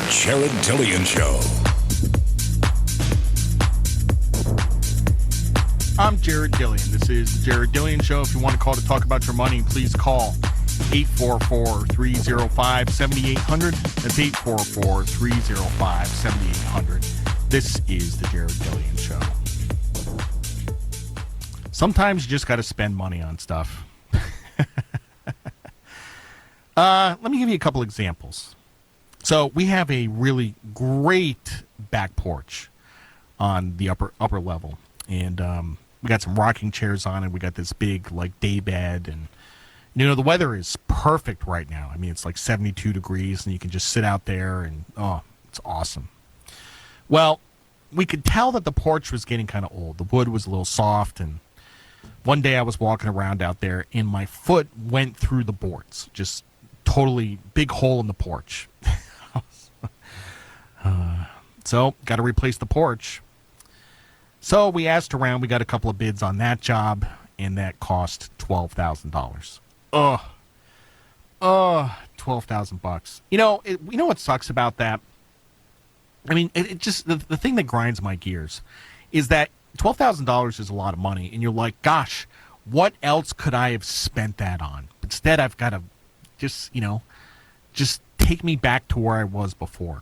Jared Dillian Show. I'm Jared Dillian. This is the Jared Dillian Show. If you want to call to talk about your money, please call 844-305-7800. That's 844-305-7800. This is the Jared Dillian Show. Sometimes you just got to spend money on stuff. Let me give you a couple examples. So we have a really great back porch on the upper level, and we got some rocking chairs on it. We got this big day bed, and the weather is perfect right now. I mean, it's like 72 degrees, and you can just sit out there, and it's awesome. Well, we could tell that the porch was getting kind of old. The wood was a little soft, and one day I was walking around out there, and my foot went through the boards, just totally big hole in the porch. So, got to replace the porch. So, we asked around. We got a couple of bids on that job, and that cost $12,000. $12,000. You know what sucks about that? I mean, it just the thing that grinds my gears is that $12,000 is a lot of money, and you're like, gosh, what else could I have spent that on? Instead, I've got to just take me back to where I was before.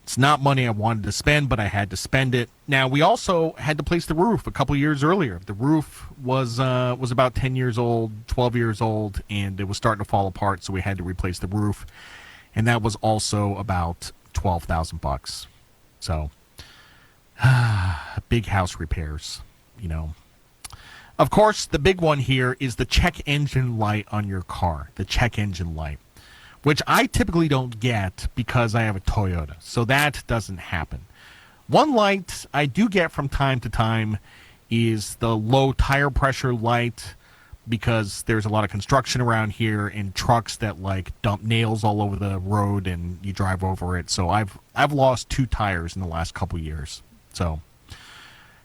It's not money I wanted to spend, but I had to spend it. Now, we also had to place the roof a couple years earlier. The roof was about 10 years old, 12 years old, and it was starting to fall apart, so we had to replace the roof. And that was also about $12,000. So, big house repairs, Of course, the big one here is the check engine light on your car, the check engine light, which I typically don't get because I have a Toyota, so that doesn't happen. One light I do get from time to time is the low tire pressure light, because there's a lot of construction around here and trucks that dump nails all over the road and you drive over it. So I've lost 2 tires in the last couple years. So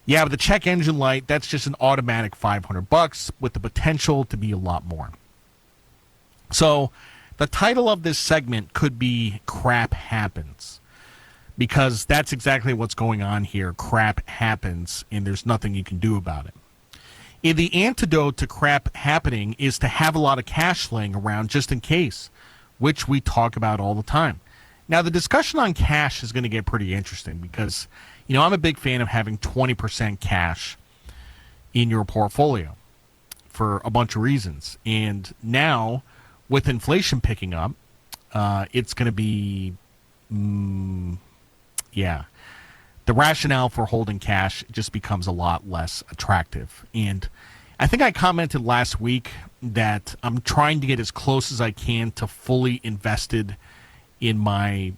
yeah, but the check engine light, that's just an automatic $500 with the potential to be a lot more. So the title of this segment could be Crap Happens, because that's exactly what's going on here. Crap happens, and there's nothing you can do about it. And the antidote to crap happening is to have a lot of cash laying around just in case, which we talk about all the time. Now, the discussion on cash is going to get pretty interesting because, I'm a big fan of having 20% cash in your portfolio for a bunch of reasons. And now, with inflation picking up, it's going to be, the rationale for holding cash just becomes a lot less attractive. And I think I commented last week that I'm trying to get as close as I can to fully invested in my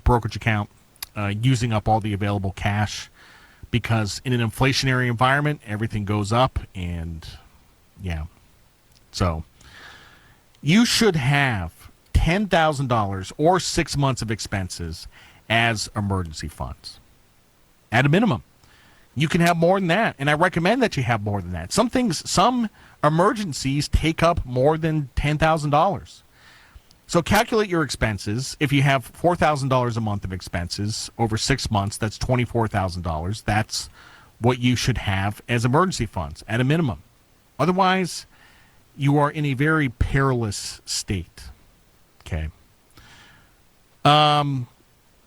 brokerage account, using up all the available cash, because in an inflationary environment, everything goes up. And so you should have $10,000 or 6 months of expenses as emergency funds. At a minimum. You can have more than that, and I recommend that you have more than that. Some emergencies take up more than $10,000. So calculate your expenses. If you have $4,000 a month of expenses over 6 months, that's $24,000. That's what you should have as emergency funds at a minimum. Otherwise, you are in a very perilous state. Okay.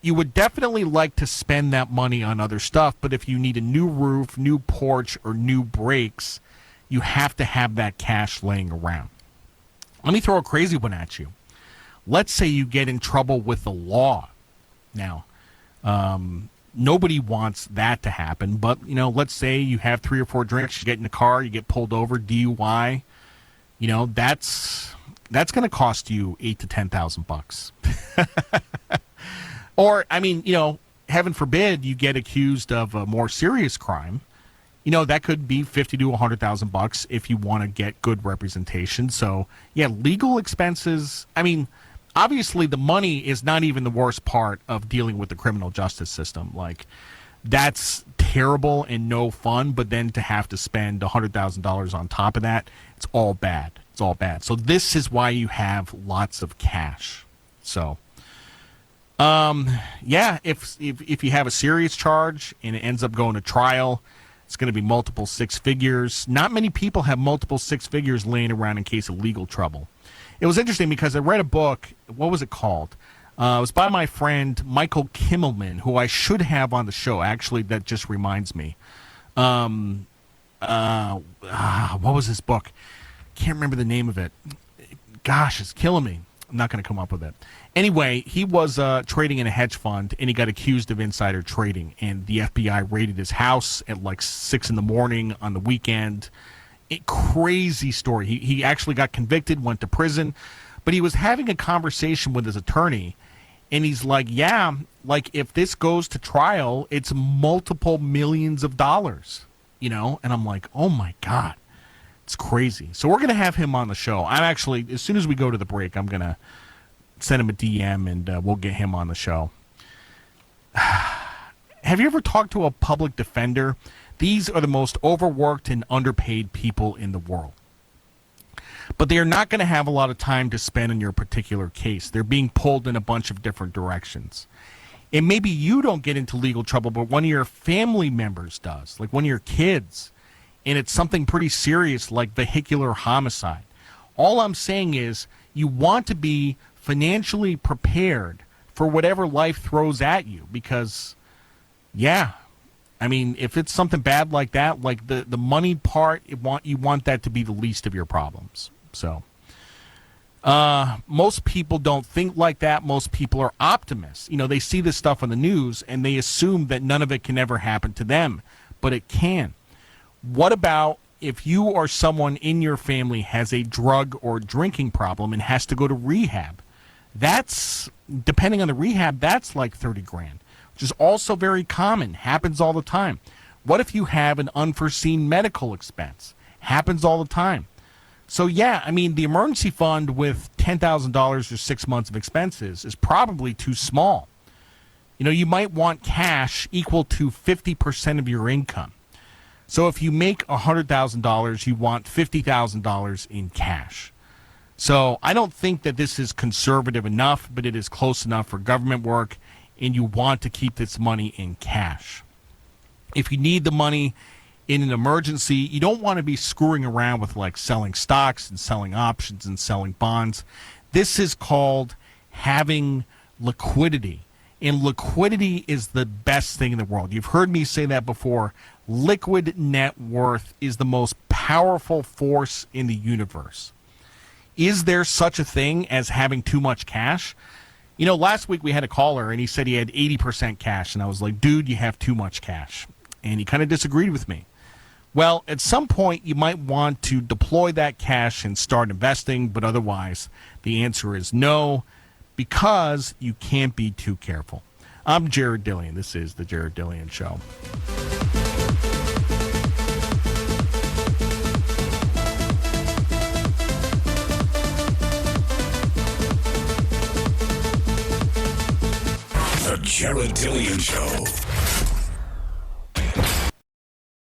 You would definitely like to spend that money on other stuff, but if you need a new roof, new porch, or new brakes, you have to have that cash laying around. Let me throw a crazy one at you. Let's say you get in trouble with the law. Now, nobody wants that to happen, but, let's say you have 3 or 4 drinks, you get in the car, you get pulled over, DUI, that's going to cost you $8,000 to $10,000. Or, heaven forbid you get accused of a more serious crime. That could be $50,000 to $100,000 if you want to get good representation. So, legal expenses. Obviously, the money is not even the worst part of dealing with the criminal justice system. That's terrible and no fun. But then to have to spend $100,000 on top of that, it's all bad. It's all bad. So this is why you have lots of cash. So Yeah, if you have a serious charge and it ends up going to trial, it's going to be multiple six figures. Not many people have multiple six figures laying around in case of legal trouble. It was interesting because I read a book. What was it called? It was by my friend Michael Kimmelman, who I should have on the show. Actually, that just reminds me. What was this book? Can't remember the name of it. Gosh, it's killing me. I'm not going to come up with it. Anyway, he was trading in a hedge fund, and he got accused of insider trading. And the FBI raided his house at like 6 in the morning on the weekend. Crazy story. He actually got convicted, went to prison. But he was having a conversation with his attorney, and he's like, yeah, like if this goes to trial, it's multiple millions of dollars, you know? And I'm like, oh my God, it's crazy. So we're going to have him on the show. I'm actually, as soon as we go to the break, I'm going to send him a DM and we'll get him on the show. Have you ever talked to a public defender? These are the most overworked and underpaid people in the world. But they are not going to have a lot of time to spend on your particular case. They're being pulled in a bunch of different directions. And maybe you don't get into legal trouble, but one of your family members does, like one of your kids. And it's something pretty serious like vehicular homicide. All I'm saying is you want to be financially prepared for whatever life throws at you because, yeah, I mean, if it's something bad like that, like the money part, you want that to be the least of your problems. So most people don't think like that. Most people are optimists. You know, they see this stuff on the news and they assume that none of it can ever happen to them, but it can. What about if you or someone in your family has a drug or drinking problem and has to go to rehab? That's, depending on the rehab, that's like 30 grand, which is also very common, happens all the time. What if you have an unforeseen medical expense? Happens all the time. So, yeah, I mean, the emergency fund with $10,000 or 6 months of expenses is probably too small. You know, you might want cash equal to 50% of your income. So if you make $100,000, you want $50,000 in cash. So I don't think that this is conservative enough, but it is close enough for government work, and you want to keep this money in cash. If you need the money in an emergency, you don't want to be screwing around with like selling stocks and selling options and selling bonds. This is called having liquidity. And liquidity is the best thing in the world. You've heard me say that before. Liquid net worth is the most powerful force in the universe. Is there such a thing as having too much cash? You know, last week we had a caller and he said he had 80% cash. And I was like, dude, you have too much cash. And he kind of disagreed with me. Well, at some point you might want to deploy that cash and start investing. But otherwise, the answer is no, because you can't be too careful. I'm Jared Dillian. This is The Jared Dillian Show. The Jared Dillian Show.